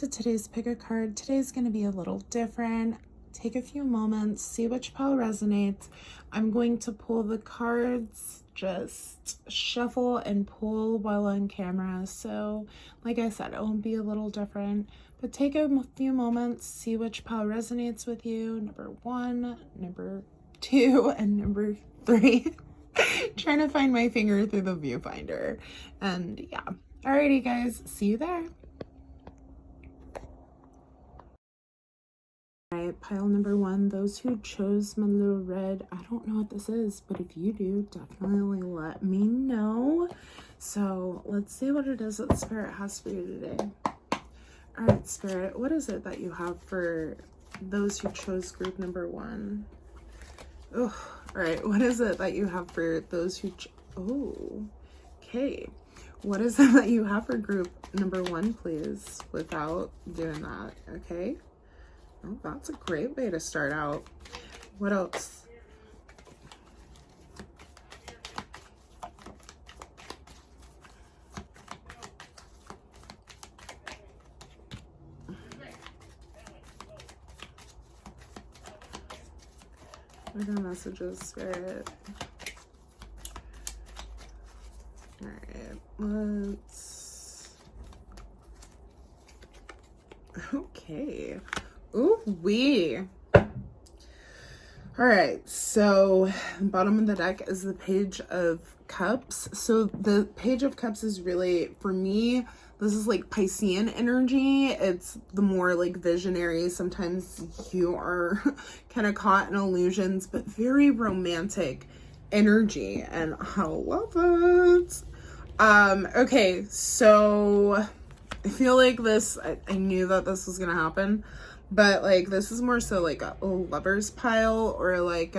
to today's pick a card. Today's going to be a little different. Take a few moments, see which pile resonates. I'm going to pull the cards, just shuffle and pull while on camera. So like I said, it won't be a little different, but take a few moments, see which pile resonates with you. Number 1, number 2, and number 3. Trying to find my finger through the viewfinder. And yeah. Alrighty guys, see you there. Alright, pile number 1, those who chose my little red, I don't know what this is, but if you do, definitely let me know. So let's see what it is that Spirit has for you today. Alright, Spirit, what is it that you have for those who chose group number 1? Oh, alright, what is it that you have for those who okay. What is it that you have for group number 1, please, without doing that, okay? Oh, that's a great way to start out. What else? What are the messages, Spirit? Alright, let's... Okay. Ooh wee. All right, so bottom of the deck is the Page of Cups. So the Page of Cups is really, for me, this is like Piscean energy. It's the more like visionary. Sometimes you are kind of caught in illusions, but very romantic energy, and I love it. Okay, so I feel like this, I knew that this was gonna happen. But like this is more so like a Lover's pile or like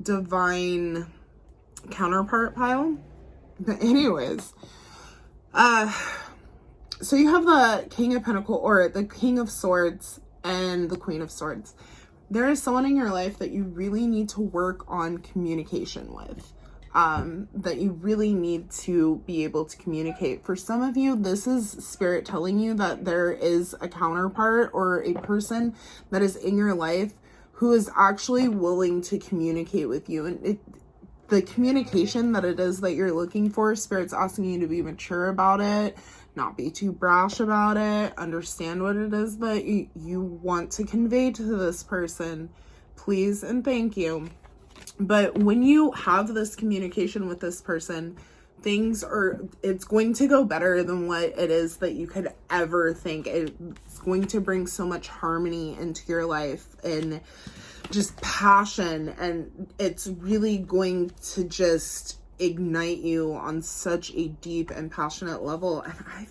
divine counterpart pile. But anyways, so you have the King of Pentacles or the King of Swords and the Queen of Swords. There is someone in your life that you really need to work on communication with. That you really need to be able to communicate. For some of you, this is Spirit telling you that there is a counterpart or a person that is in your life who is actually willing to communicate with you. And the communication that it is that you're looking for, Spirit's asking you to be mature about it, not be too brash about it, understand what it is that you want to convey to this person. Please and thank you. But when you have this communication with this person, it's going to go better than what it is that you could ever think. It's going to bring so much harmony into your life and just passion. And it's really going to just ignite you on such a deep and passionate level. And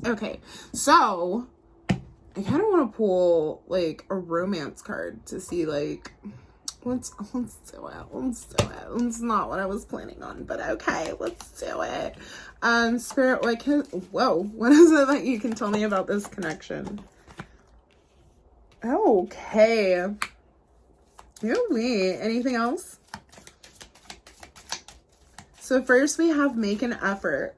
okay, so I kind of want to pull like a romance card to see like, let's do it. It's not what I was planning on, but okay, let's do it. Spirit, what is it that you can tell me about this connection? Okay. Anything else? So first we have make an effort.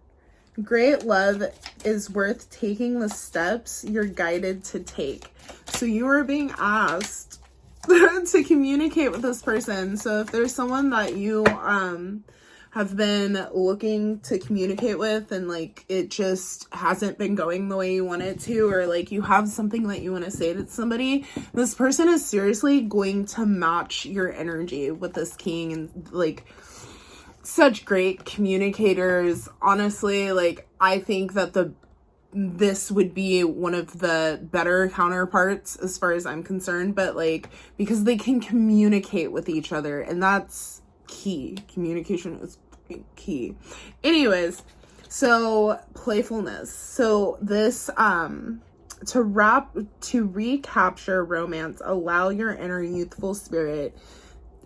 Great love is worth taking the steps you're guided to take. So you are being asked to communicate with this person. So if there's someone that you have been looking to communicate with and like it just hasn't been going the way you want it to, or like you have something that you want to say to somebody, this person is seriously going to match your energy with this king, and like such great communicators. Honestly, like I think that this would be one of the better counterparts as far as I'm concerned, but like because they can communicate with each other, and that's key. Communication is key. Anyways, so playfulness. So this to recapture romance, allow your inner youthful spirit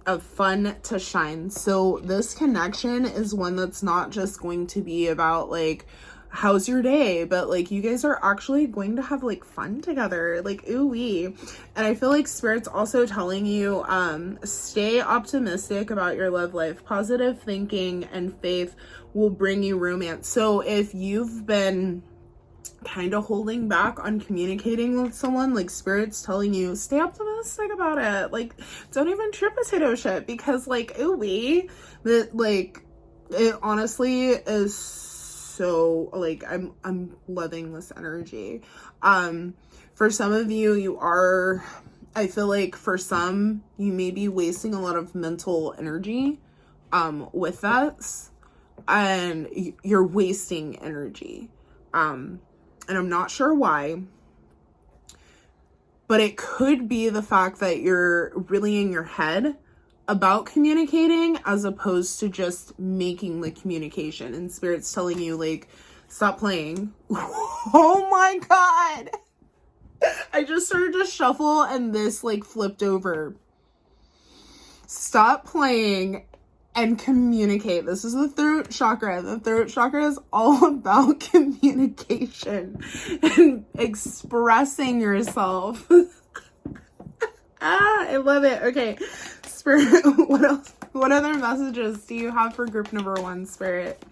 of fun to shine. So this connection is one that's not just going to be about like how's your day, but like you guys are actually going to have like fun together, like ooh-wee. And I feel like Spirit's also telling you stay optimistic about your love life. Positive thinking and faith will bring you romance. So if you've been kind of holding back on communicating with someone, like Spirit's telling you, stay optimistic about it. Like, don't even trip potato shit, because like, ooh-wee, that like, it honestly is so, like, I'm loving this energy. For some of you, I feel like for some, you may be wasting a lot of mental energy, with that, and you're wasting energy. And I'm not sure why, but it could be the fact that you're really in your head about communicating as opposed to just making the communication, and Spirit's telling you, like, stop playing. Oh my God. I just started to shuffle and this like flipped over. Stop playing and communicate. This is the throat chakra. The throat chakra is all about communication and expressing yourself. I love it. Okay, Spirit, what else? What other messages do you have for group number 1, Spirit?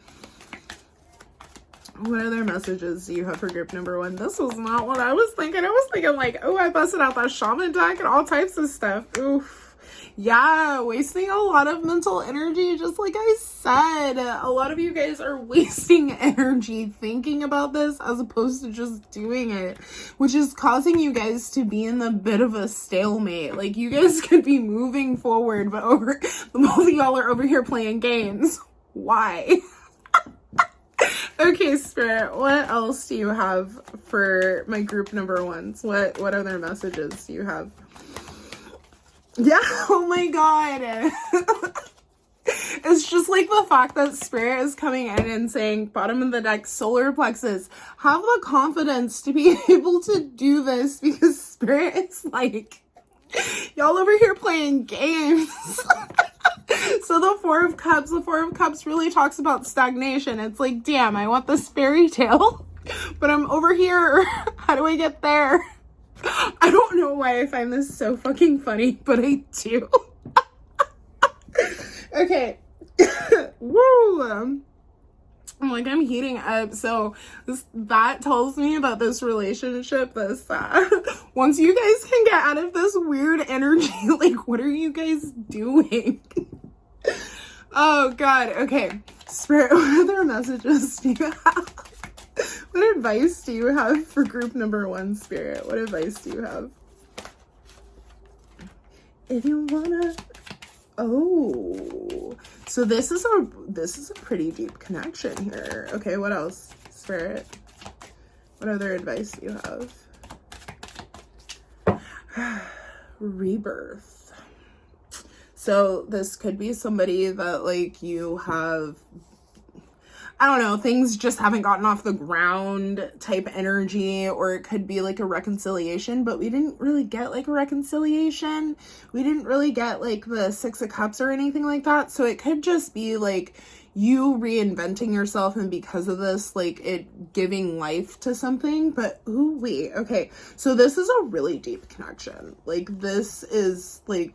What other messages do you have for group number 1? This was not what I was thinking. I was thinking like, oh, I busted out that shaman deck and all types of stuff. Oof. Yeah, wasting a lot of mental energy, just like I said. A lot of you guys are wasting energy thinking about this as opposed to just doing it, which is causing you guys to be in a bit of a stalemate. Like, you guys could be moving forward, but both of y'all are over here playing games. Why? Okay, Spirit, what else do you have for my group number 1s? What other messages do you have? Yeah, oh my God. It's just like the fact that Spirit is coming in and saying, bottom of the deck, solar plexus, have the confidence to be able to do this, because Spirit is like, y'all over here playing games. So the Four of Cups really talks about stagnation. It's like, damn, I want this fairy tale, but I'm over here. How do I get there? I don't know why I find this so fucking funny, but I do. Okay. Woo! I'm like, I'm heating up. So that tells me about this relationship, once you guys can get out of this weird energy, like, what are you guys doing? Oh God. Okay, Spirit, what other messages do you have? What advice do you have for group number 1, Spirit? What advice do you have? If you wanna, oh, so this is a pretty deep connection here. Okay, what else, Spirit? What other advice do you have? Rebirth. So this could be somebody that, like, you have, I don't know, things just haven't gotten off the ground type energy, or it could be like a reconciliation, but we didn't really get like a reconciliation. We didn't really get like the 6 of Cups or anything like that. So it could just be like you reinventing yourself, and because of this, like, it giving life to something. But ooh, wait, okay. So this is a really deep connection. Like, this is like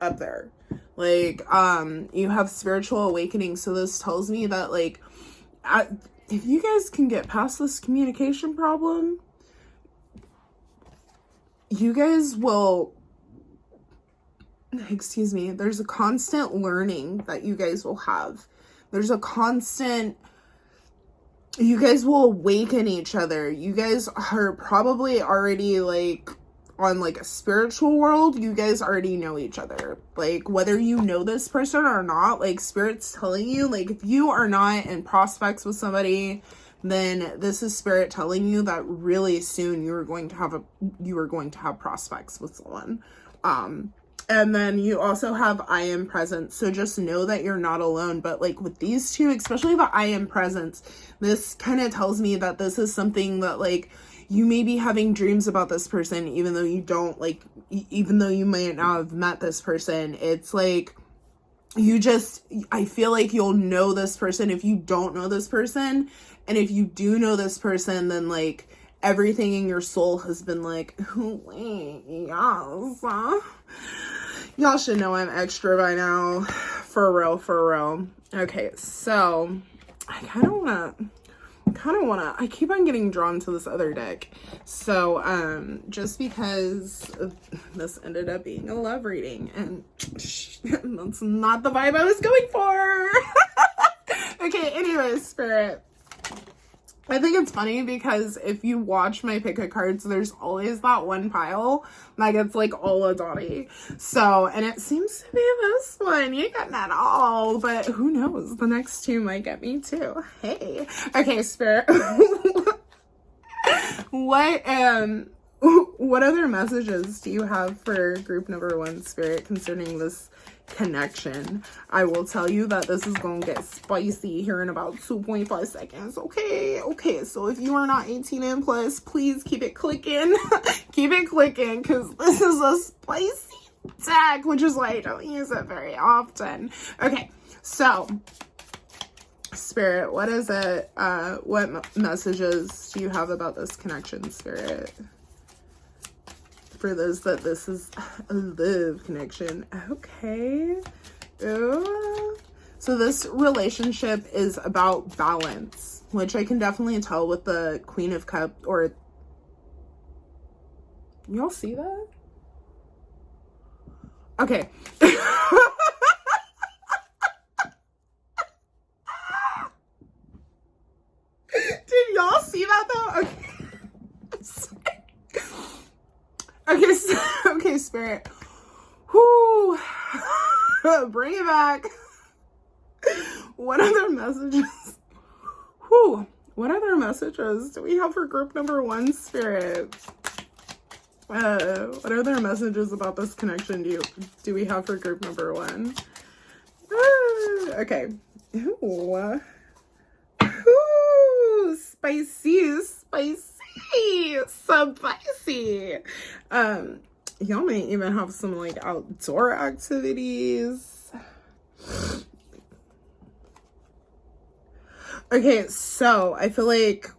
up there. Like, you have spiritual awakening. So this tells me that, like, if you guys can get past this communication problem, you guys will, excuse me, there's a constant learning that you guys will have. There's a constant, you guys will awaken each other. You guys are probably already, like, on like a spiritual world, you guys already know each other. Like, whether you know this person or not, like, Spirit's telling you, like, if you are not in prospects with somebody, then this is Spirit telling you that really soon you are going to have prospects with someone. And then you also have I am present. So just know that you're not alone. But like with these two, especially the I am presence, this kind of tells me that this is something that, like, you may be having dreams about this person, even though you don't, like, even though you might not have met this person. It's like, I feel like you'll know this person if you don't know this person. And if you do know this person, then, like, everything in your soul has been like, wait, yes. Y'all should know I'm extra by now. For real, for real. Okay, so I kind of kind of want to, I keep on getting drawn to this other deck. So, just because this ended up being a love reading, and that's not the vibe I was going for. Okay, anyways, Spirit. I think it's funny because if you watch my pick a cards, there's always that one pile that gets like all a dotty. So, and it seems to be this one. You got that all, but who knows? The next two might get me too. Hey. Okay, Spirit. What other messages do you have for group number 1, Spirit, concerning this connection? I will tell you that this is gonna get spicy here in about 2.5 seconds. Okay, so if you are not 18 and plus, please keep it clicking. Keep it clicking, because this is a spicy deck, which is why I don't use it very often. Okay, so Spirit, what is it? What messages do you have about this connection, Spirit? For those that this is a love connection. Okay. Ooh. So this relationship is about balance, which I can definitely tell with the Queen of Cups, or y'all see that? Okay. Did y'all see that though? Okay. Okay, Spirit. Whoo. Bring it back. What other messages? Whoo. What other messages do we have for group number 1, Spirit? What other messages about this connection do we have for group number 1? Okay. Ooh. Ooh. Spicy. Y'all may even have some like outdoor activities. Okay, so I feel like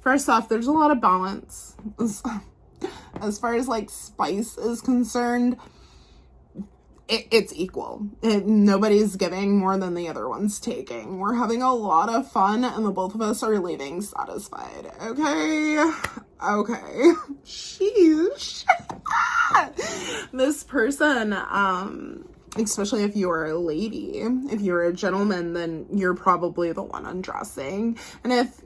first off, there's a lot of balance as far as like spice is concerned. It's equal. Nobody's giving more than the other one's taking. We're having a lot of fun, and the both of us are leaving satisfied. Okay. Sheesh. This person, especially if you're a lady, if you're a gentleman, then you're probably the one undressing. And if,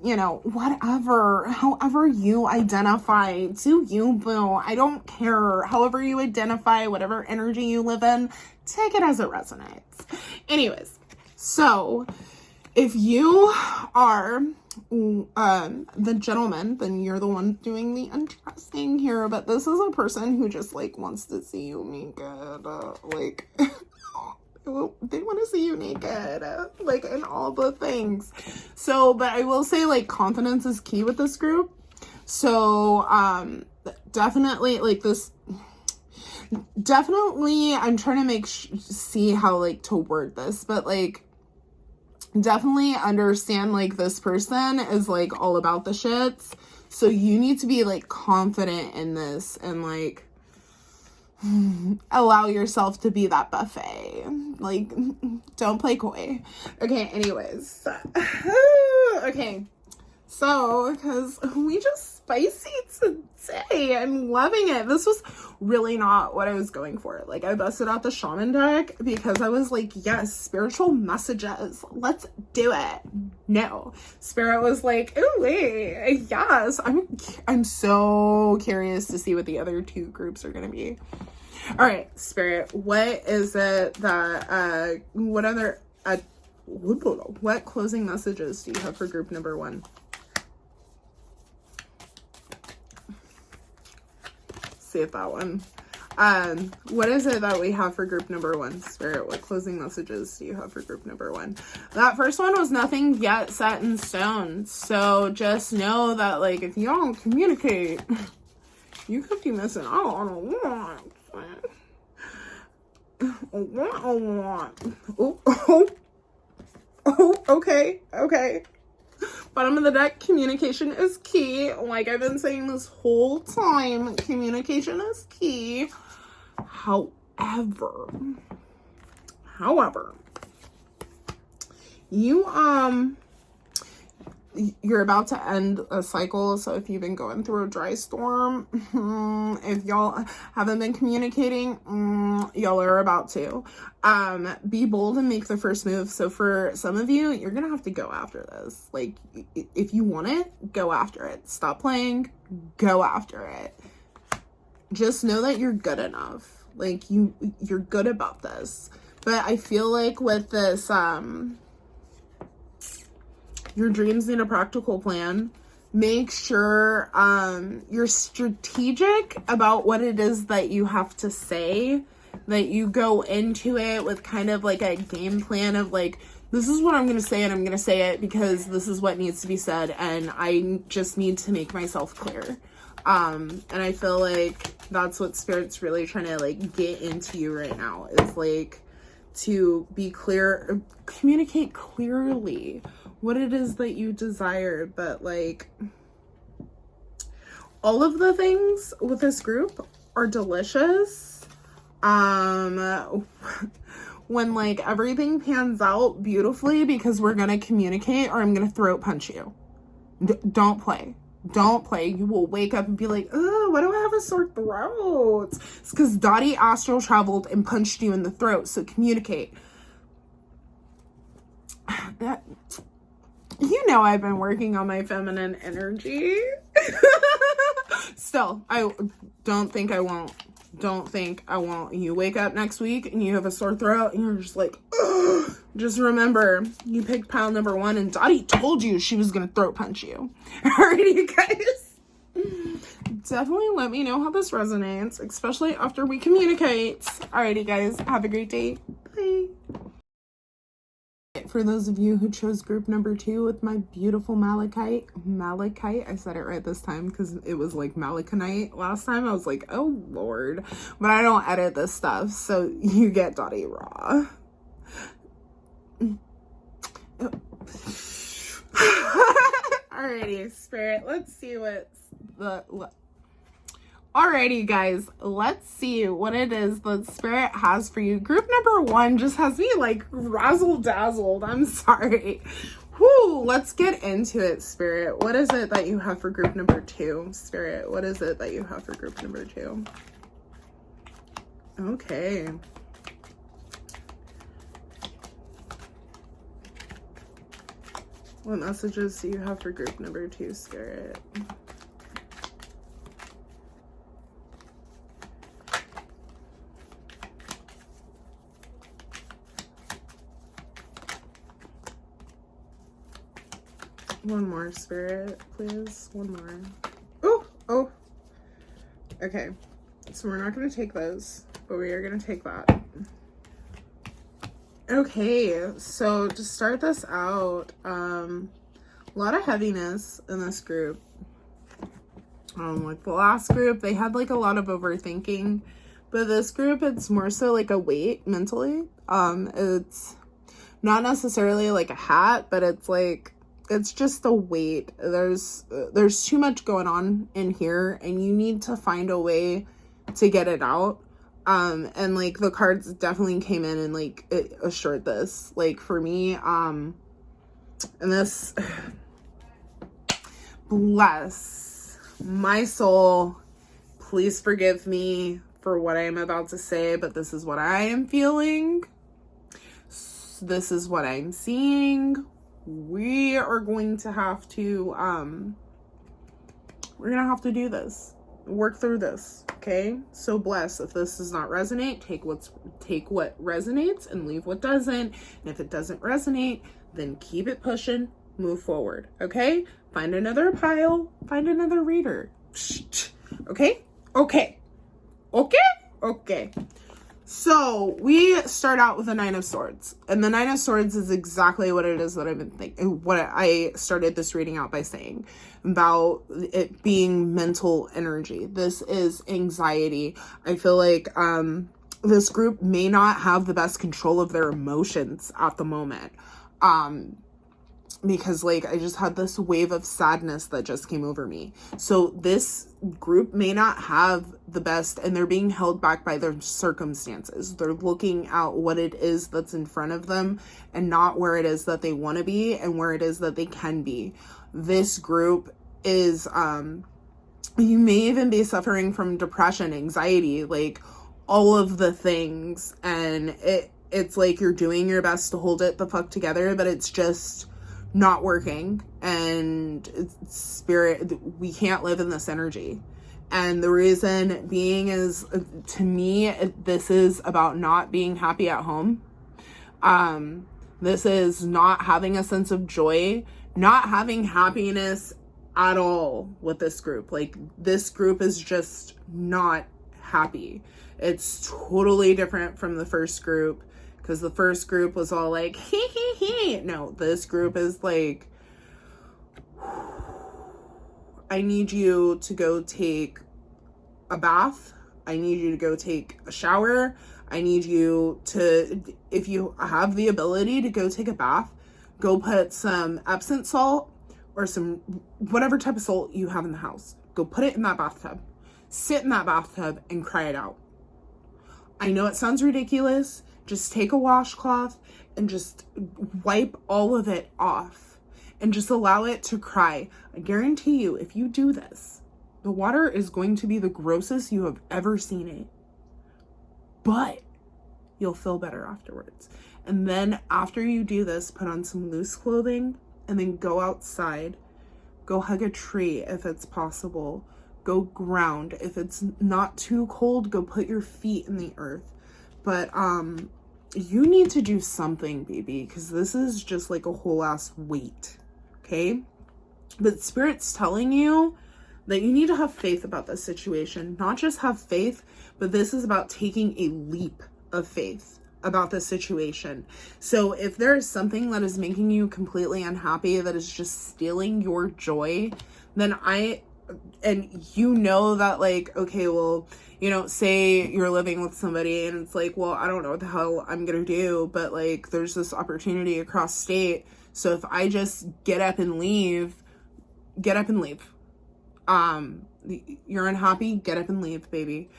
however you identify, do you, boo. I don't care. However you identify, whatever energy you live in, take it as it resonates. Anyways, so if you are the gentleman, then you're the one doing the undressing here. But this is a person who just like wants to see you naked, they want to see you naked, like in all the things. So, but I will say like confidence is key with this group. So definitely like this. Definitely, I'm trying to see how like to word this, but like definitely understand like this person is like all about the shits. So you need to be like confident in this and like allow yourself to be that buffet. Like, don't play coy. Okay, anyways. Okay. So, because we just spicy today. I'm loving it. This was really not what I was going for. Like, I busted out the shaman deck because I was like, yes, spiritual messages. Let's do it. No. Spirit was like, oh, wait, yes. I'm so curious to see what the other two groups are going to be. All right, Spirit, what is it that, what closing messages do you have for group number 1? See if that one. What is it that we have for group number 1, Spirit? What closing messages do you have for group number 1? That first one was nothing yet set in stone. So just know that, like, if you don't communicate, you could be missing out on a lot. A lot. Oh, okay. Bottom of the deck, communication is key. Like I've been saying this whole time, communication is key. However, you're about to end a cycle. So if you've been going through a dry storm, if y'all haven't been communicating, y'all are about to. Be bold and make the first move. So for some of you, you're gonna have to go after this. Like, if you want it, go after it. Stop playing, go after it. Just know that you're good enough. Like, you're good about this. But I feel like with this, your dreams need a practical plan. Make sure you're strategic about what it is that you have to say, that you go into it with kind of like a game plan of like, this is what I'm going to say, and I'm going to say it because this is what needs to be said, and I just need to make myself clear. And I feel like that's what Spirit's really trying to like get into you right now, is like to be clear, communicate clearly what it is that you desire. But like, all of the things with this group are delicious. When like everything pans out beautifully, because we're gonna communicate or I'm gonna throat punch you. Don't play. Don't play. You will wake up and be like, oh, why do I have a sore throat? It's because Dottie astral traveled and punched you in the throat. So communicate. You know I've been working on my feminine energy. Still, I don't think I won't. Don't think I won't. You wake up next week and you have a sore throat and you're just like, ugh. Just remember, you picked pile number 1 and Dottie told you she was going to throat punch you. Alrighty, you guys. Definitely let me know how this resonates, especially after we communicate. Alrighty, guys. Have a great day. Bye. For those of you who chose group number 2 with my beautiful malachite, I said it right this time because it was like malaconite last time. I was like, oh Lord, but I don't edit this stuff, so you get Dottie raw. Alrighty, Spirit, let's see what's alrighty, guys, let's see what it is that Spirit has for you. Group number 1 just has me like razzle-dazzled. I'm sorry. Whoo, let's get into it, Spirit. What is it that you have for group number 2? Spirit, what is it that you have for group number 2? Okay. What messages do you have for group number 2, Spirit? One more, Spirit, please. One more. Oh. Okay. So we're not going to take those, but we are going to take that. Okay, so to start this out, a lot of heaviness in this group. Like the last group, they had like a lot of overthinking, but this group, it's more so like a weight mentally. It's not necessarily like a hat, but it's like, it's just a weight. There's too much going on in here, and you need to find a way to get it out. And like the cards definitely came in and like it assured this, like for me, and this, bless my soul, please forgive me for what I am about to say, but this is what I am feeling. This is what I'm seeing. We are going to have to, we're gonna have to do this, work through this. Okay, so bless. If this does not resonate, take what resonates and leave what doesn't. And if it doesn't resonate, then keep it pushing, move forward. Okay, find another pile, find another reader. Okay. So we start out with the 9 of Swords, and the 9 of Swords is exactly what it is that I've been thinking, what I started this reading out by saying about it being mental energy. This is anxiety. I feel like this group may not have the best control of their emotions at the moment. because like I just had this wave of sadness that just came over me. So this group may not have the best, and they're being held back by their circumstances. They're looking at what it is that's in front of them and not where it is that they want to be and where it is that they can be. This group is you may even be suffering from depression, anxiety, like all of the things, and it's like you're doing your best to hold it the fuck together, but it's just not working. And spirit, we can't live in this energy. And the reason being is, to me, this is about not being happy at home. This is not having a sense of joy, not having happiness at all with this group. Like, this group is just not happy. It's totally different from the first group, because the first group was all like, hee hee hee. No, this group is like, I need you to go take a bath. I need you to go take a shower. I need you to, if you have the ability to go take a bath, go put some Epsom salt or some whatever type of salt you have in the house. Go put it in that bathtub. Sit in that bathtub and cry it out. I know it sounds ridiculous. Just take a washcloth and just wipe all of it off and just allow it to cry. I guarantee you, if you do this, the water is going to be the grossest you have ever seen it, but you'll feel better afterwards. And then after you do this, put on some loose clothing and then go outside. Go hug a tree if it's possible. Go ground. If it's not too cold, go put your feet in the earth. But you need to do something, baby, because this is just like a whole ass weight. Okay? But Spirit's telling you that you need to have faith about this situation. Not just have faith, but this is about taking a leap of faith about the situation. So if there is something that is making you completely unhappy, that is just stealing your joy, then and you know that, like, okay, well, you know, say you're living with somebody and it's like, well, I don't know what the hell I'm gonna do, but like there's this opportunity across state, so if I just get up and leave. You're unhappy, get up and leave, baby.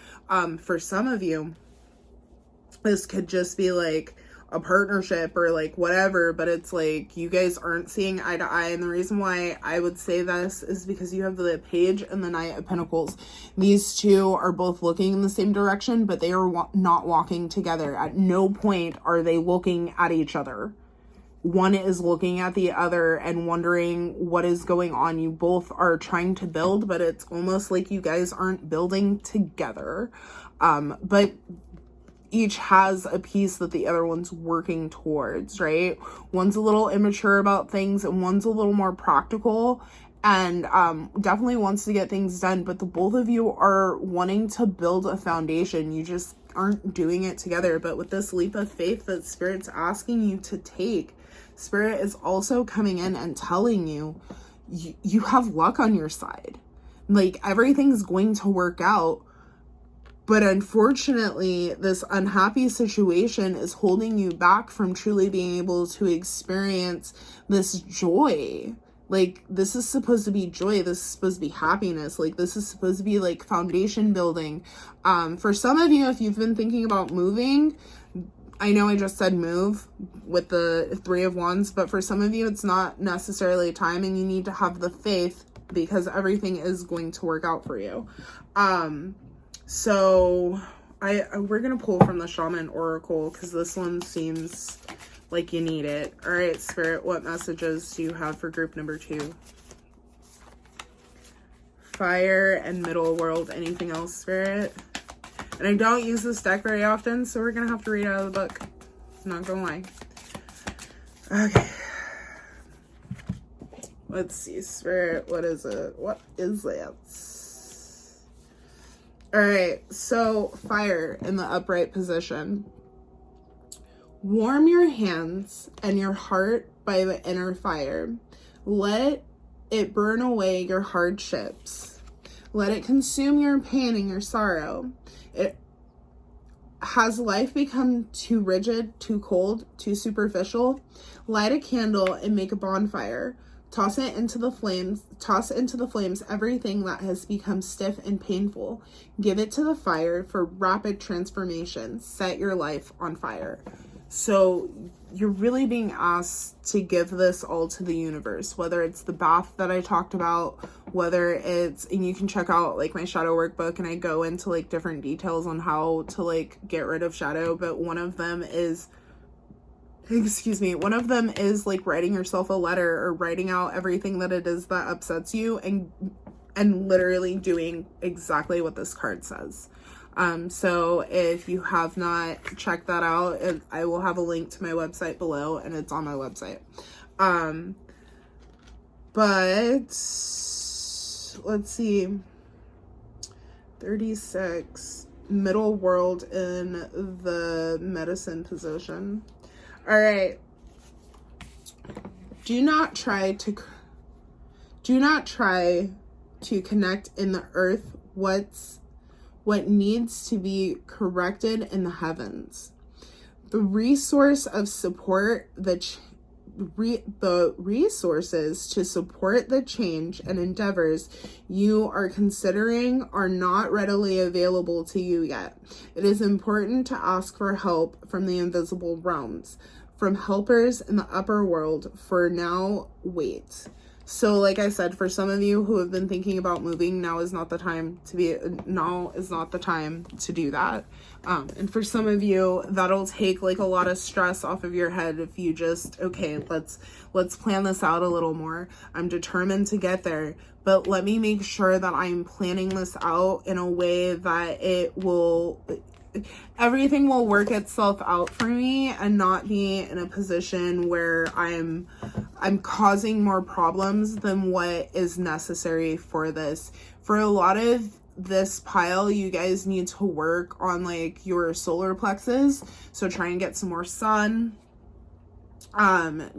For some of you, this could just be like a partnership or like whatever, but it's like you guys aren't seeing eye to eye. And the reason why I would say this is because you have the Page and the Knight of Pentacles. These two are both looking in the same direction, but they are not walking together. At no point are they looking at each other. One is looking at the other and wondering what is going on. You both are trying to build, but it's almost like you guys aren't building together. But each has a piece that the other one's working towards, right? One's a little immature about things and one's a little more practical and definitely wants to get things done. But the both of you are wanting to build a foundation. You just aren't doing it together. But with this leap of faith that Spirit's asking you to take, Spirit is also coming in and telling you, you have luck on your side. Like, everything's going to work out. But unfortunately, this unhappy situation is holding you back from truly being able to experience this joy. Like, this is supposed to be joy. This is supposed to be happiness. Like, this is supposed to be like foundation building. For some of you, if you've been thinking about moving, I know I just said move with the Three of Wands, but for some of you, it's not necessarily time, and you need to have the faith because everything is going to work out for you. So we're going to pull from the Shaman Oracle because this one seems like you need it. All right, Spirit, what messages do you have for group number 2? Fire and middle world. Anything else, Spirit? And I don't use this deck very often, so we're going to have to read out of the book. I'm not going to lie. Okay. Let's see, Spirit. What is it? What is it? All right. So, fire in the upright position. Warm your hands and your heart by the inner fire. Let it burn away your hardships. Let it consume your pain and your sorrow. Has life become too rigid, too cold, too superficial? Light a candle and make a bonfire. Toss into the flames everything that has become stiff and painful. Give it to the fire for rapid transformation. Set your life on fire. So you're really being asked to give this all to the universe, whether it's the bath that I talked about, whether it's, and you can check out like my shadow workbook, and I go into like different details on how to like get rid of shadow, but one of them is like writing yourself a letter or writing out everything that it is that upsets you, and literally doing exactly what this card says. So if you have not checked that out, I will have a link to my website below, and it's on my website. But let's see, 36, middle world in the medicine position. All right. Do not try to connect in the earth what needs to be corrected in the heavens. The resource of support, the resources to support the change and endeavors you are considering are not readily available to you yet. It is important to ask for help from the invisible realms, from helpers in the upper world. For now, wait. So like I said, for some of you who have been thinking about moving, now is not the time to do that. And for some of you, that'll take like a lot of stress off of your head if you just, okay, let's plan this out a little more. I'm determined to get there, but let me make sure that I'm planning this out in a way that everything will work itself out for me and not be in a position where I'm causing more problems than what is necessary for this. For a lot of this pile, you guys need to work on like your solar plexus. So try and get some more sun.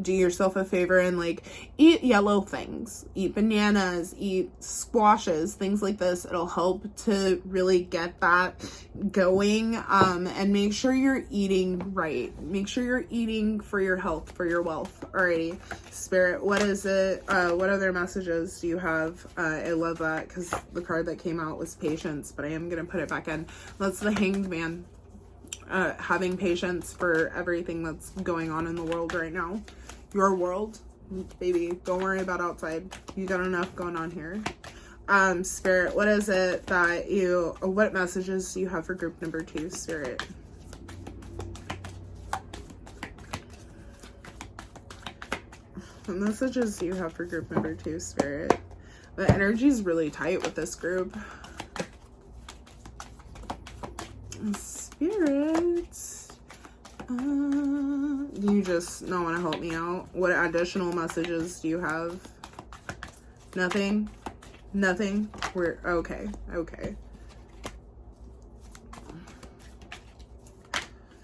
Do yourself a favor and like eat yellow things, eat bananas, eat squashes, things like this. It'll help to really get that going. And make sure you're eating right. Make sure you're eating for your health, for your wealth. Alrighty, Spirit, what is it? What other messages do you have? I love that because the card that came out was patience, but I am going to put it back in. That's the Hanged Man. Having patience for everything that's going on in the world right now. Your world, baby, don't worry about outside. You got enough going on here. Spirit, what is it that what messages do you have for group number 2, Spirit? What messages do you have for group number 2, Spirit? The energy is really tight with this group. Spirit, you just don't want to help me out. What additional messages do you have? Nothing. We're okay.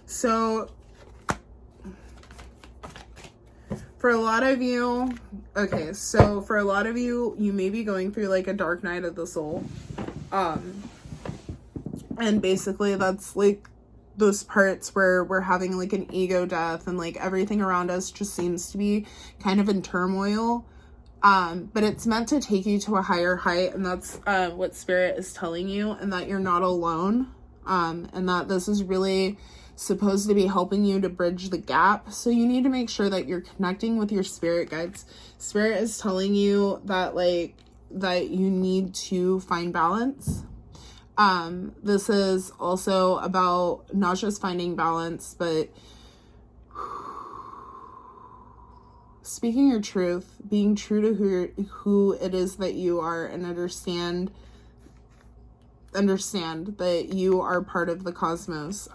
So for a lot of you, you may be going through like a dark night of the soul. And basically that's like those parts where we're having like an ego death and like everything around us just seems to be kind of in turmoil. But it's meant to take you to a higher height, and that's what Spirit is telling you, and that you're not alone. And that this is really supposed to be helping you to bridge the gap. So you need to make sure that you're connecting with your spirit guides. Spirit is telling you that that you need to find balance. This is also about not just finding balance, but speaking your truth, being true to who it is that you are, and understand that you are part of the cosmos.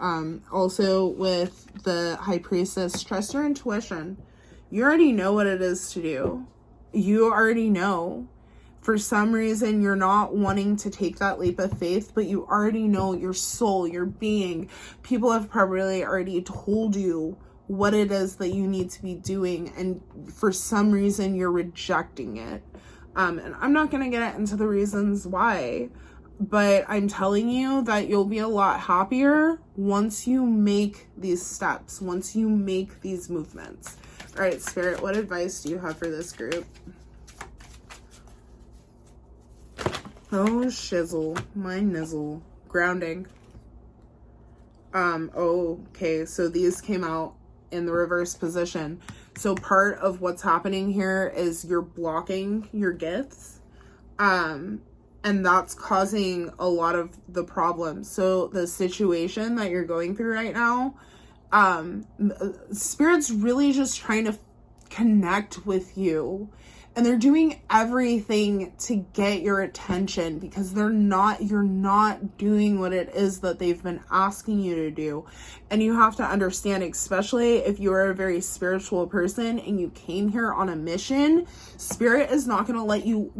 Also with the High Priestess, trust your intuition. You already know what it is to do. You already know. For some reason, you're not wanting to take that leap of faith, but you already know, your soul, your being. People have probably already told you what it is that you need to be doing, and for some reason, you're rejecting it. And I'm not going to get into the reasons why, But I'm telling you that you'll be a lot happier once you make these steps, once you make these movements. All right, Spirit, what advice do you have for this group? Oh, shizzle, my nizzle. Grounding. Okay, so these came out in the reverse position. So part of what's happening here is you're blocking your gifts. And that's causing a lot of the problems. So the situation that you're going through right now, Spirit's really just trying to connect with you. And they're doing everything to get your attention because you're not doing what it is that they've been asking you to do. And you have to understand, especially if you're a very spiritual person and you came here on a mission, Spirit is not going to let you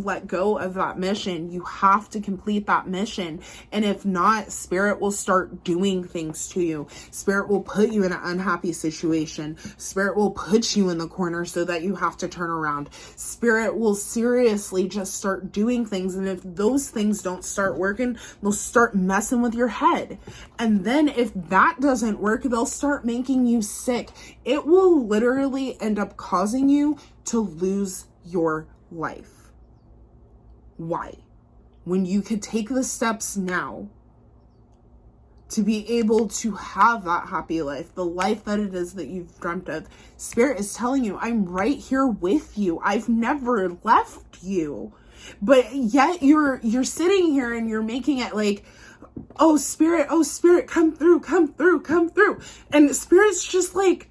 let go of that mission. You have to complete that mission. And if not, Spirit will start doing things to you. Spirit will put you in an unhappy situation. Spirit will put you in the corner so that you have to turn around. Spirit will seriously just start doing things. And if those things don't start working, they'll start messing with your head. And then if that doesn't work, they'll start making you sick. It will literally end up causing you to lose your life. Why? When you could take the steps now to be able to have that happy life, the life that it is that you've dreamt of. Spirit is telling you, I'm right here with you. I've never left you. But yet you're sitting here and you're making it like, oh Spirit, come through. And Spirit's just like,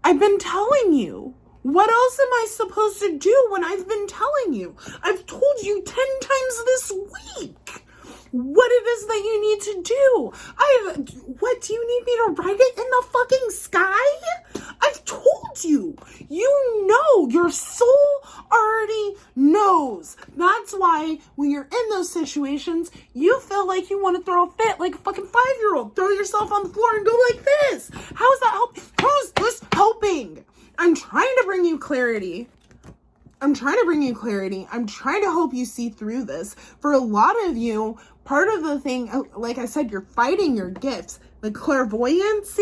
I've been telling you. What else am I supposed to do when I've been telling you? I've told you 10 times this week what it is that you need to do. What, do you need me to write it in the fucking sky? I've told you. You know, your soul already knows. That's why when you're in those situations, you feel like you want to throw a fit like a fucking 5-year-old. Throw yourself on the floor and go like this. How is that helping? How is this helping? I'm trying to bring you clarity. I'm trying to help you see through this. For a lot of you, part of the thing, like I said, you're fighting your gifts. The clairvoyancy,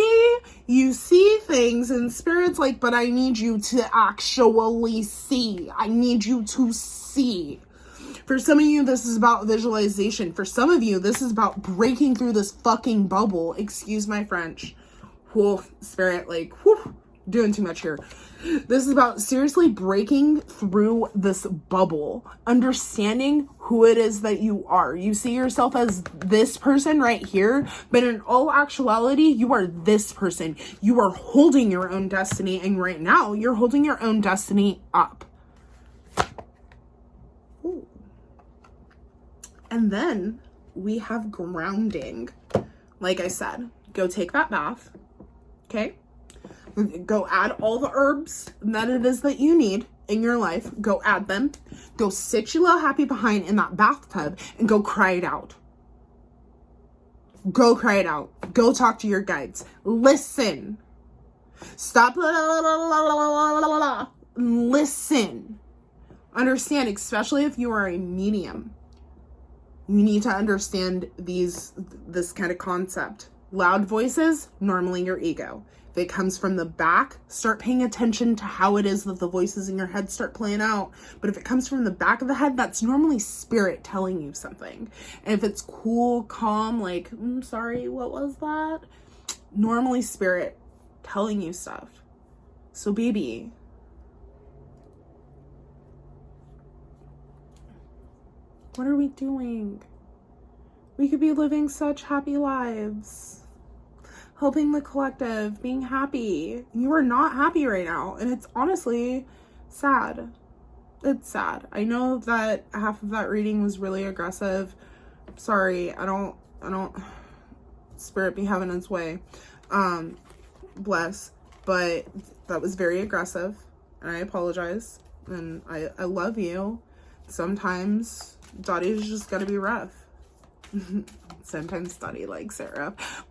you see things and Spirit's like, but I need you to actually see. I need you to see. For some of you, this is about visualization. For some of you, this is about breaking through this fucking bubble. Excuse my French. Whoa, Spirit, like, whew. Doing too much here. This is about seriously breaking through this bubble, understanding who it is that you are. You see yourself as this person right here, but in all actuality, you are this person. You are holding your own destiny, and right now, you're holding your own destiny up. Ooh. And then we have grounding. Like I said, go take that bath, okay? Go add all the herbs that it is that you need in your life. Go add them. Go sit your little happy behind in that bathtub and go cry it out. Go cry it out. Go talk to your guides. Listen. Stop. Listen. Understand, especially if you are a medium. You need to understand this kind of concept. Loud voices, normally your ego. If it comes from the back, start paying attention to how it is that the voices in your head start playing out. But if it comes from the back of the head, that's normally Spirit telling you something. And if it's cool, calm, like, sorry, what was that? Normally Spirit telling you stuff. So baby, what are we doing? We could be living such happy lives. Helping the collective, being happy. You are not happy right now. And it's honestly sad. It's sad. I know that half of that reading was really aggressive. Sorry, I don't, Spirit be having its way. Bless. But that was very aggressive. And I apologize. And I love you. Sometimes Dottie's just gotta be rough. Sometimes Dottie likes it rough.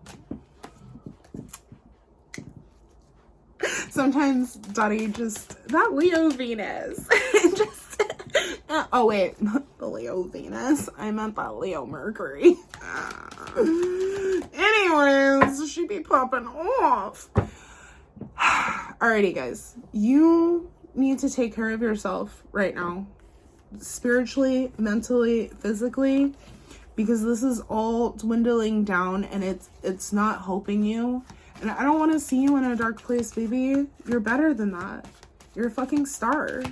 Sometimes Dottie just, that Leo Venus. Just, oh wait, the Leo Venus. I meant that Leo Mercury. Anyways, she be popping off. Alrighty, guys. You need to take care of yourself right now. Spiritually, mentally, physically. Because this is all dwindling down and it's not helping you. And I don't want to see you in a dark place, baby. You're better than that. You're a fucking star.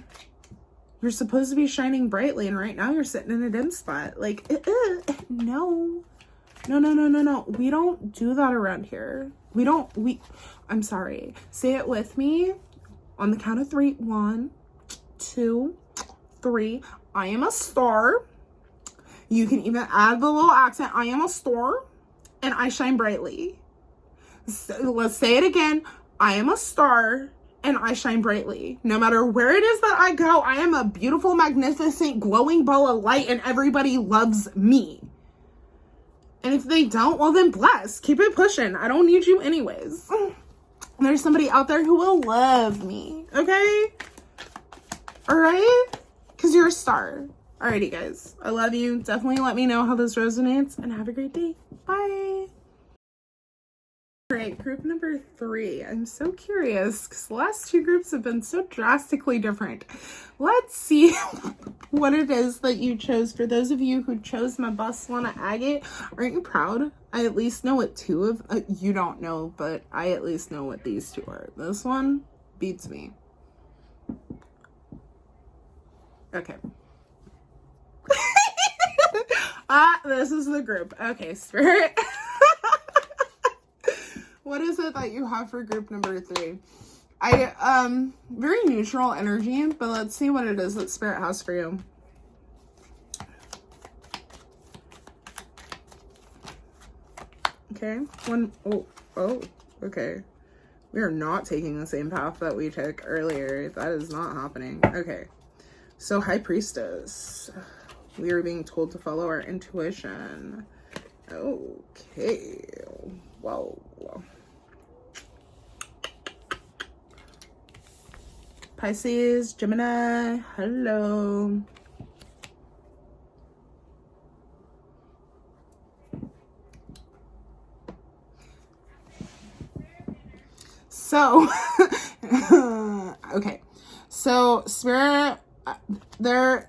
You're supposed to be shining brightly, and right now you're sitting in a dim spot. Like, no. No. We don't do that around here. I'm sorry. Say it with me on the count of 3. 1, 2, 3. I am a star. You can even add the little accent. I am a star and I shine brightly. So let's say it again. I am a star and I shine brightly. No matter where it is that I go, I am a beautiful, magnificent, glowing ball of light and everybody loves me. And if they don't, well then bless. Keep it pushing. I don't need you anyways. There's somebody out there who will love me. Okay? All right? Because you're a star. Alrighty, guys. I love you. Definitely let me know how this resonates and have a great day. Bye. Alright, group number 3. I'm so curious because the last 2 groups have been so drastically different. Let's see what it is that you chose. For those of you who chose my Botswana agate, aren't you proud? I at least know what 2 of you don't know, but I at least know what these 2 are. This one beats me. Okay. This is the group. Okay, Spirit. What is it that you have for group number 3? Very neutral energy, but let's see what it is that Spirit has for you. Okay. Okay. We are not taking the same path that we took earlier. That is not happening. Okay. So, High Priestess. We are being told to follow our intuition. Okay. Whoa. Pisces, Gemini, hello. So, okay. So, Spirit, there...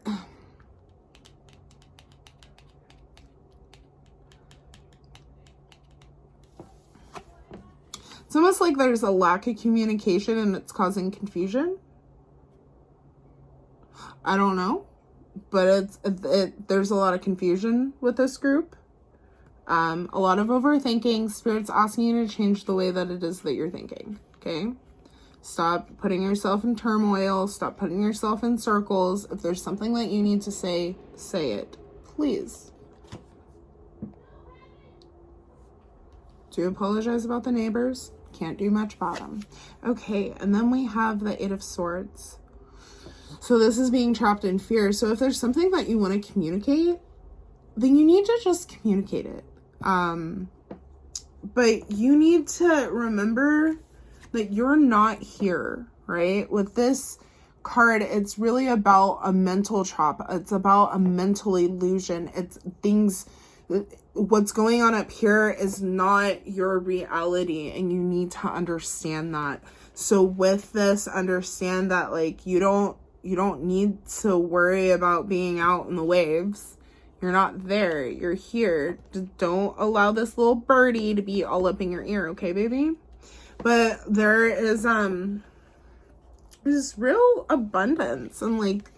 It's almost like there's a lack of communication and it's causing confusion. I don't know, but there's a lot of confusion with this group. A lot of overthinking. Spirit's asking you to change the way that it is that you're thinking. Okay? Stop putting yourself in turmoil. Stop putting yourself in circles. If there's something that you need to say, say it. Please. Do apologize about the neighbors. Can't do much about them. Okay, and then we have the 8 of Swords. So this is being trapped in fear. So if there's something that you want to communicate, then you need to just communicate it. But you need to remember that you're not here, right? With this card, it's really about a mental trap. It's about a mental illusion. It's things... What's going on up here is not your reality, and you need to understand that. So with this, understand that like you don't need to worry about being out in the waves. You're not there. You're here. Just don't allow this little birdie to be all up in your ear, okay, baby? But there is this real abundance, and like,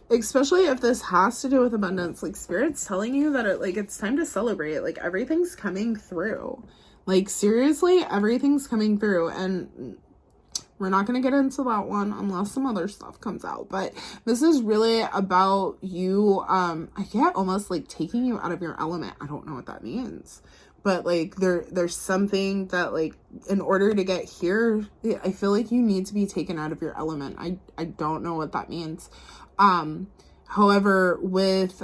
especially if this has to do with abundance, like Spirit's telling you that it's time to celebrate. Like everything's coming through. Like seriously, everything's coming through. And we're not going to get into that one unless some other stuff comes out. But this is really about you, I get almost like taking you out of your element. I don't know what that means. But like there's something that like in order to get here, I feel like you need to be taken out of your element. I don't know what that means. However, with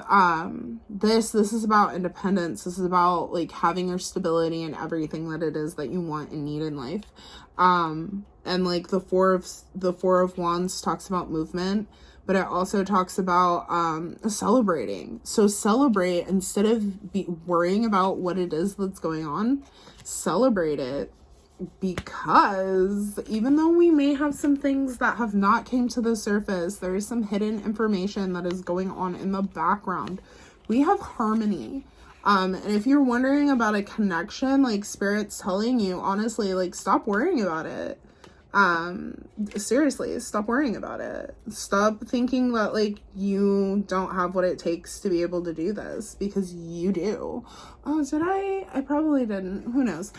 this is about independence. This is about like having your stability and everything that it is that you want and need in life. And like the four of wands talks about movement, but it also talks about celebrating. So celebrate instead of worrying about what it is that's going on. Celebrate it, because even though we may have some things that have not came to the surface, there is some hidden information that is going on in the background. We have harmony. And if you're wondering about a connection, like Spirit's telling you, honestly, like stop worrying about it. Seriously, stop worrying about it. Stop thinking that like you don't have what it takes to be able to do this, because you do. Oh, did I probably didn't. Who knows?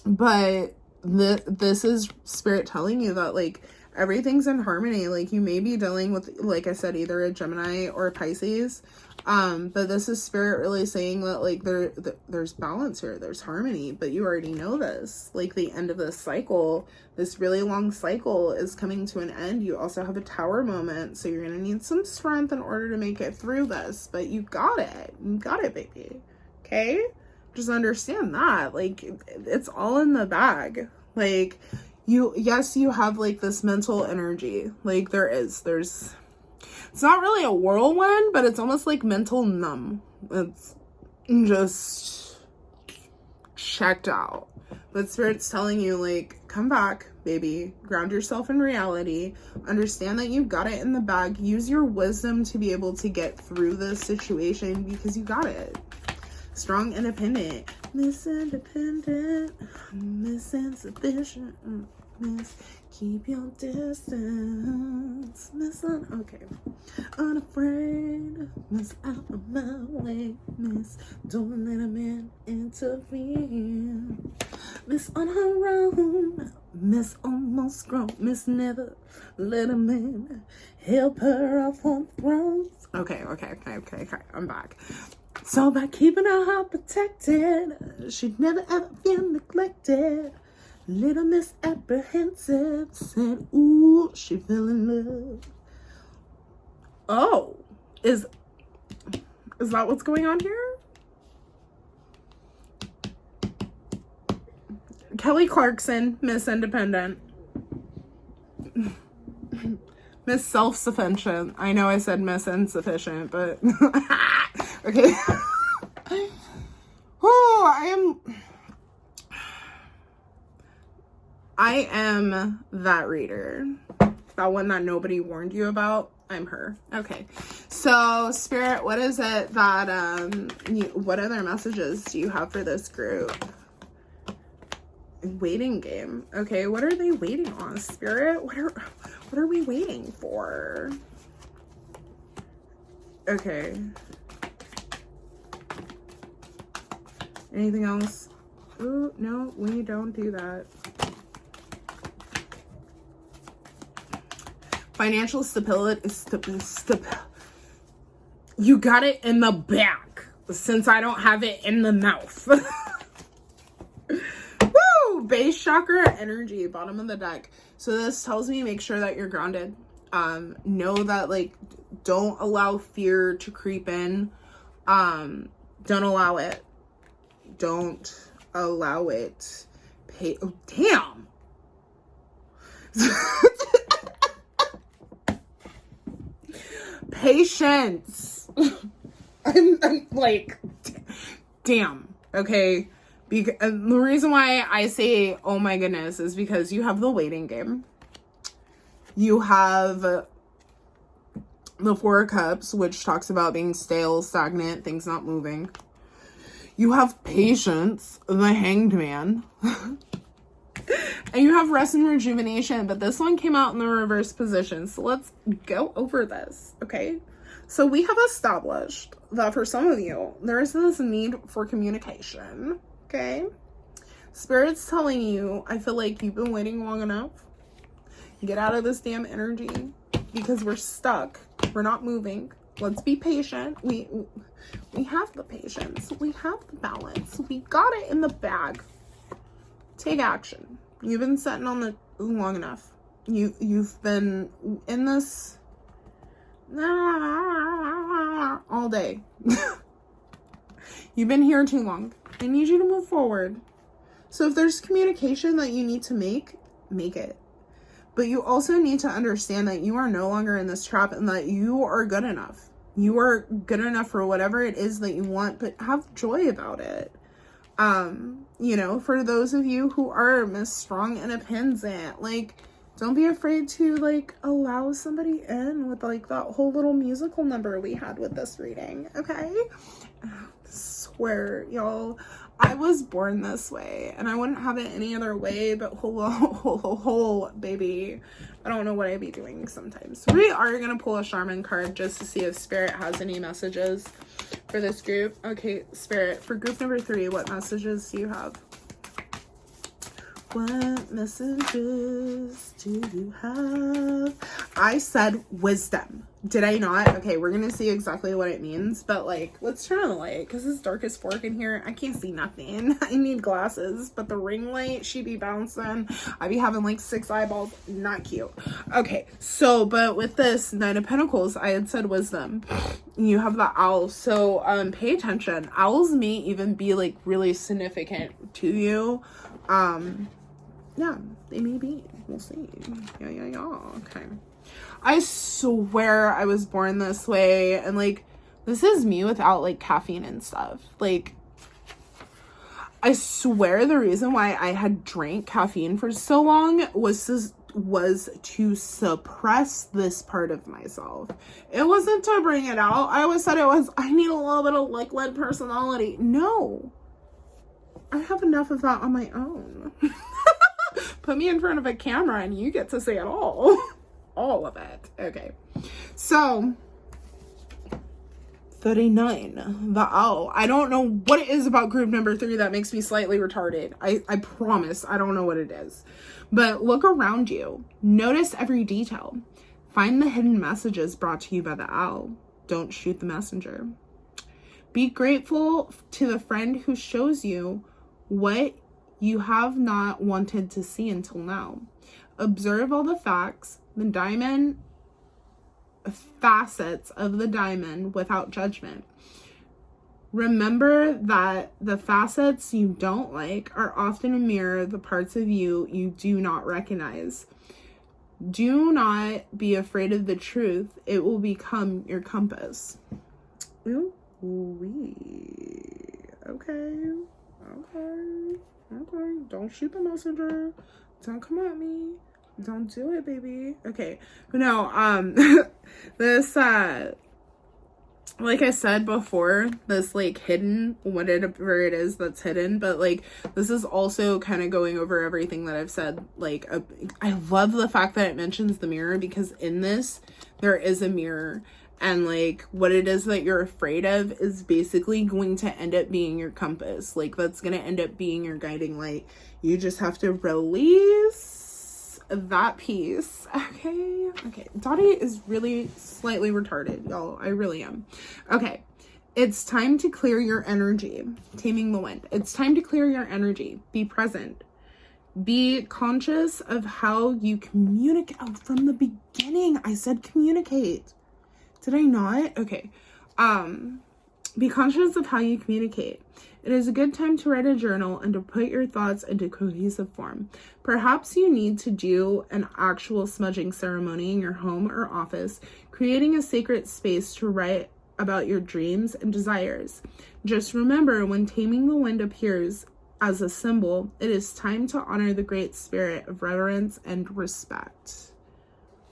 But this is Spirit telling you that like everything's in harmony. Like you may be dealing with, like I said, either a Gemini or a Pisces. But this is Spirit really saying that like there's balance here, there's harmony, but you already know this. Like the end of this cycle, this really long cycle is coming to an end. You also have a Tower moment, so you're gonna need some strength in order to make it through this, but you got it. You got it, baby. Okay? Just understand that. Like, it's all in the bag. Like, you have like this mental energy. Like there's it's not really a whirlwind, but it's almost like mental numb. It's just checked out. But Spirit's telling you, like, come back, baby. Ground yourself in reality. Understand that you've got it in the bag. Use your wisdom to be able to get through this situation, because you got it. Strong, independent. Miss Independent. Miss Insufficient. Miss Keep Your Distance. Miss okay. Unafraid. Miss Out of My Way. Miss Don't Let a Man Interfere. Miss On Her Own. Miss Almost Grown. Miss Never Let a Man Help Her Off on Thrones. Okay. I'm back. So by keeping her heart protected, she'd never ever feel neglected. Little Miss Apprehensive said, ooh, she fell in love. Oh, is that what's going on here? Kelly Clarkson, Miss Independent. Miss Self-Sufficient. I know I said Miss Insufficient, but okay. Oh, I am that reader. That one that nobody warned you about. I'm her. Okay. So, Spirit, what is it that, what other messages do you have for this group? Waiting game. Okay, what are they waiting on, Spirit? What are we waiting for? Okay. Anything else? Ooh, no, we don't do that. Financial stability. You got it in the back, since I don't have it in the mouth. Woo! Base chakra energy, bottom of the deck. So this tells me make sure that you're grounded. Know that, like, don't allow fear to creep in. Don't allow it. Don't allow it. Oh, damn. Patience. I'm like, damn. Okay. The reason why I say, oh my goodness, is because you have the waiting game. You have the Four of Cups, which talks about being stale, stagnant, things not moving. You have Patience, the Hanged Man. And you have Rest and Rejuvenation, but this one came out in the reverse position. So let's go over this, okay? So we have established that for some of you, there is this need for communication, okay? Spirit's telling you, I feel like you've been waiting long enough. Get out of this damn energy, because we're stuck. We're not moving. Let's be patient. We have the patience. We have the balance. We got it in the bag. Take action. You've been sitting on it long enough. You've been in this all day. You've been here too long. I need you to move forward. So if there's communication that you need to make it. But you also need to understand that you are no longer in this trap and that you are good enough. You are good enough for whatever it is that you want, but have joy about it. You know, for those of you who are Miss Strong Independent, like, don't be afraid to, like, allow somebody in with, like, that whole little musical number we had with this reading, okay? I swear, y'all, I was born this way, and I wouldn't have it any other way, but whole baby, I don't know what I'd be doing sometimes. So we are going to pull a Charmin card just to see if Spirit has any messages for this group. Okay, Spirit, for group number 3, what messages do you have? What messages do you have? I said wisdom. Did I not? Okay, we're gonna see exactly what it means, but like, let's turn on the light because it's dark as fork in here. I can't see nothing. I need glasses, but the ring light, she be bouncing. I be having like 6 eyeballs. Not cute. Okay, so, but with this Knight of Pentacles, I had said wisdom. You have the owl, so pay attention. Owls may even be like really significant to you. Yeah, they may be. We'll see. Yeah. Okay. I swear I was born this way, and like, this is me without like caffeine and stuff. Like, I swear the reason why I had drank caffeine for so long was to suppress this part of myself. It wasn't to bring it out. I always said it was, I need a little bit of liquid personality. No. I have enough of that on my own. Put me in front of a camera and you get to say it all. All of it. Okay. So, 39. The owl. I don't know what it is about group number 3 that makes me slightly retarded. I promise. I don't know what it is. But look around you. Notice every detail. Find the hidden messages brought to you by the owl. Don't shoot the messenger. Be grateful to the friend who shows you what you have not wanted to see until now. Observe all the facts, the diamond facets of the diamond without judgment. Remember that the facets you don't like are often a mirror of the parts of you you do not recognize. Do not be afraid of the truth. It will become your compass. Ooh, okay. Don't shoot the messenger. Don't come at me. Don't do it, baby. Okay. But no, this, like I said before, this like hidden, whatever it is that's hidden, but like this is also kind of going over everything that I've said. Like, I love the fact that it mentions the mirror, because in this, there is a mirror. And like what it is that you're afraid of is basically going to end up being your compass. Like, that's going to end up being your guiding light. You just have to release that piece. Okay. Dottie is really slightly retarded, y'all. I really am. Okay. It's time to clear your energy. Taming the Wind. It's time to clear your energy. Be present. Be conscious of how you communicate. Oh, from the beginning, I said communicate. Did I not? Okay. Be conscious of how you communicate. It is a good time to write a journal and to put your thoughts into cohesive form. Perhaps you need to do an actual smudging ceremony in your home or office, creating a sacred space to write about your dreams and desires. Just remember, when Taming the Wind appears as a symbol, it is time to honor the great spirit of reverence and respect.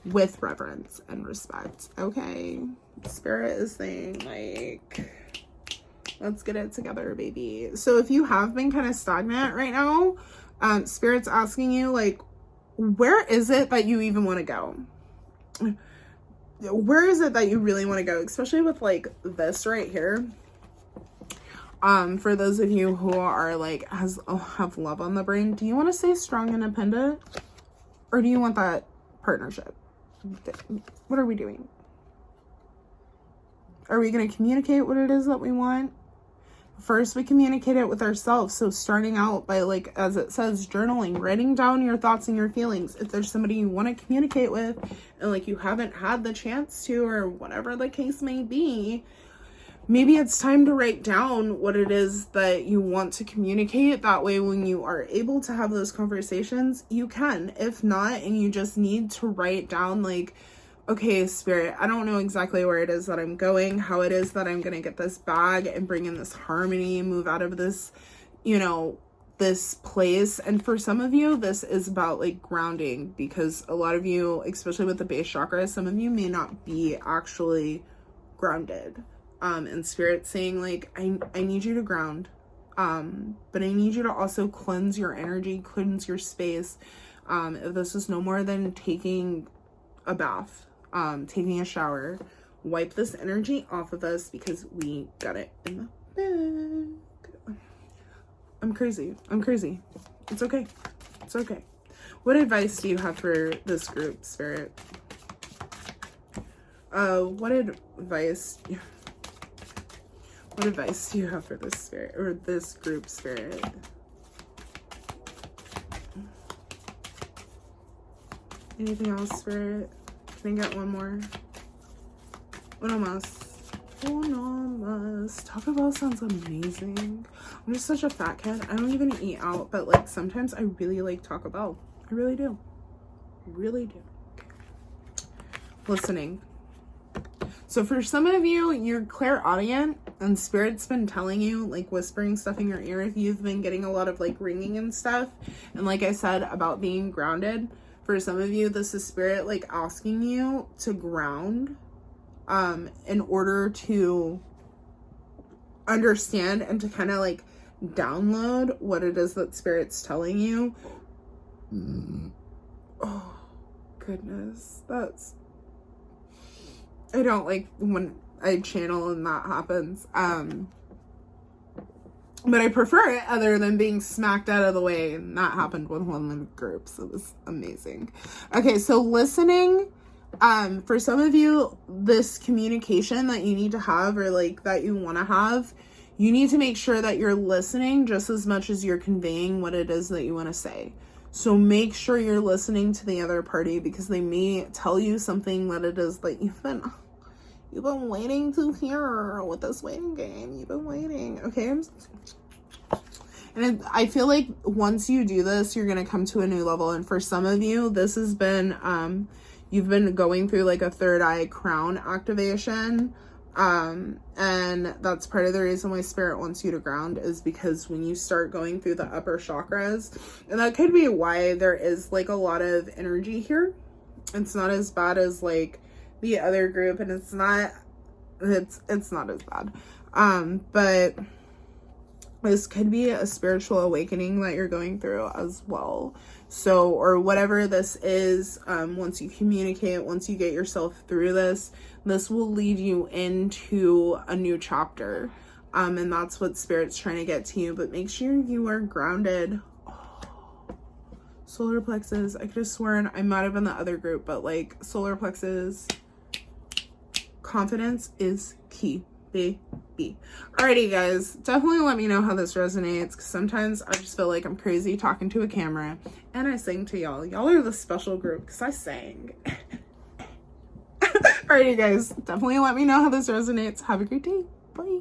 With reverence and respect. Okay. Spirit is saying, like, let's get it together, baby. So if you have been kind of stagnant right now, Spirit's asking you, like, where is it that you even want to go? Where is it that you really want to go? Especially with like this right here. For those of you who are like, have love on the brain, do you want to stay strong and independent? Or do you want that partnership? What are we doing? Are we going to communicate what it is that we want? first we communicate it with ourselves. So starting out by, like, as it says, journaling, writing down your thoughts and your feelings. If there's somebody you want to communicate with and like you haven't had the chance to, or whatever the case may be, maybe it's time to write down what it is that you want to communicate. That way, when you are able to have those conversations, you can. If not, and you just need to write down, like, okay, Spirit, I don't know exactly where it is that I'm going, how it is that I'm going to get this bag and bring in this harmony, move out of this, you know, this place. And for some of you, this is about like grounding, because a lot of you, especially with the base chakra, some of you may not be actually grounded. And Spirit saying like, I need you to ground. But I need you to also cleanse your energy, cleanse your space. If this is no more than taking a bath, taking a shower, wipe this energy off of us, because we got it in the bag. I'm crazy. It's okay. It's okay. What advice do you have for this group, Spirit? What advice do you have for this Spirit, or this group, Spirit? Anything else, Spirit? Can I get one more? Uno más. Taco Bell sounds amazing. I'm just such a fat kid. I don't even eat out, but like sometimes I really like Taco Bell. I really do. Really do. Okay. Listening. So for some of you, you're clairaudient, and Spirit's been telling you, like whispering stuff in your ear if you've been getting a lot of like ringing and stuff. And like I said about being grounded, for some of you, this is Spirit like asking you to ground in order to understand and to kind of like download what it is that Spirit's telling you. Oh, goodness. I don't like when I channel and that happens. But I prefer it other than being smacked out of the way. And that happened with one of the groups. It was amazing. Okay, so listening. For some of you, this communication that you need to have, or like that you want to have, you need to make sure that you're listening just as much as you're conveying what it is that you want to say. So make sure you're listening to the other party, because they may tell you something that it is that you've been waiting to hear with this waiting game. You've been waiting. Okay. And I feel like once you do this, you're going to come to a new level. And for some of you, this has been, you've been going through like a third eye crown activation. And that's part of the reason why Spirit wants you to ground, is because when you start going through the upper chakras, and that could be why there is like a lot of energy here. It's not as bad as like the other group, and it's not as bad. But this could be a spiritual awakening that you're going through as well. So, or whatever this is, once you communicate, once you get yourself through this will lead you into a new chapter. And that's what Spirit's trying to get to you. But make sure you are grounded. Oh, solar plexus. I could have sworn I might have been the other group, but like solar plexus. Confidence is key, baby. Alrighty, guys, definitely let me know how this resonates, because sometimes I just feel like I'm crazy talking to a camera, and I sing to y'all. Y'all are the special group, because I sang. Alrighty, guys, definitely let me know how this resonates. Have a great day. Bye.